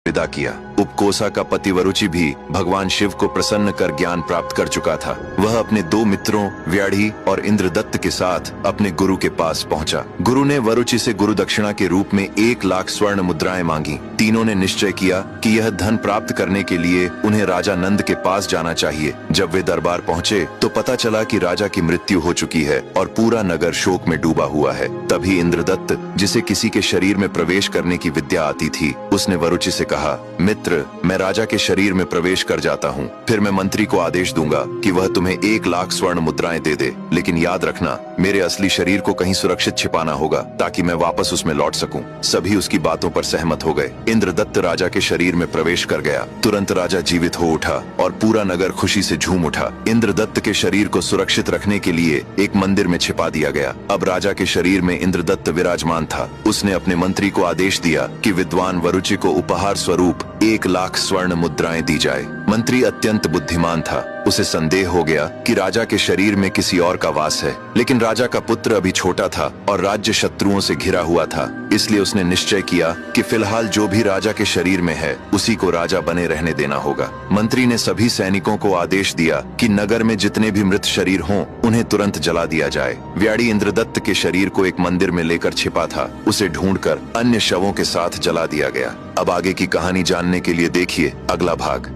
विदा किया। उपकोसा का पति वरुचि भी भगवान शिव को प्रसन्न कर ज्ञान प्राप्त कर चुका था। वह अपने दो मित्रों व्याढ़ी और इंद्रदत्त के साथ अपने गुरु के पास पहुंचा। गुरु ने वरुचि से गुरु दक्षिणा के रूप में 1 लाख स्वर्ण मुद्राएं मांगी। तीनों ने निश्चय किया कि यह धन प्राप्त करने के लिए उन्हें राजा नंद के पास जाना चाहिए। जब वे दरबार पहुंचे तो पता चला कि राजा की मृत्यु हो चुकी है और पूरा नगर शोक में डूबा हुआ है। तभी इंद्रदत्त, जिसे किसी के शरीर में प्रवेश करने की विद्या आती थी, उसने वरुचि से कहा, मित्र, मैं राजा के शरीर में प्रवेश कर जाता हूँ, फिर मैं मंत्री को आदेश दूंगा कि वह तुम्हें 1 लाख स्वर्ण मुद्राएं दे दे, लेकिन याद रखना मेरे असली शरीर को कहीं सुरक्षित छिपाना होगा ताकि मैं वापस उसमें लौट सकूं। सभी उसकी बातों पर सहमत हो गए। इंद्रदत्त राजा के शरीर में प्रवेश कर गया। तुरंत राजा जीवित हो उठा और पूरा नगर खुशी से झूम उठा। इंद्रदत्त के शरीर को सुरक्षित रखने के लिए एक मंदिर में छिपा दिया गया। अब राजा के शरीर में इंद्रदत्त विराजमान था। उसने अपने मंत्री को आदेश दिया कि विद्वान वरुचि को उपहार स्वरूप 1 लाख स्वर्ण मुद्राएं दी जाए। मंत्री अत्यंत बुद्धिमान था। उसे संदेह हो गया कि राजा के शरीर में किसी और का वास है, लेकिन राजा का पुत्र अभी छोटा था और राज्य शत्रुओं से घिरा हुआ था। इसलिए उसने निश्चय किया कि फिलहाल जो भी राजा के शरीर में है उसी को राजा बने रहने देना होगा। मंत्री ने सभी सैनिकों को आदेश दिया कि नगर में जितने भी मृत शरीर हों उन्हें तुरंत जला दिया जाए। व्याड़ी इंद्रदत्त के शरीर को एक मंदिर में लेकर छिपा था। उसे ढूंढकर अन्य शवों के साथ जला दिया गया। अब आगे की कहानी जानने के लिए देखिए अगला भाग।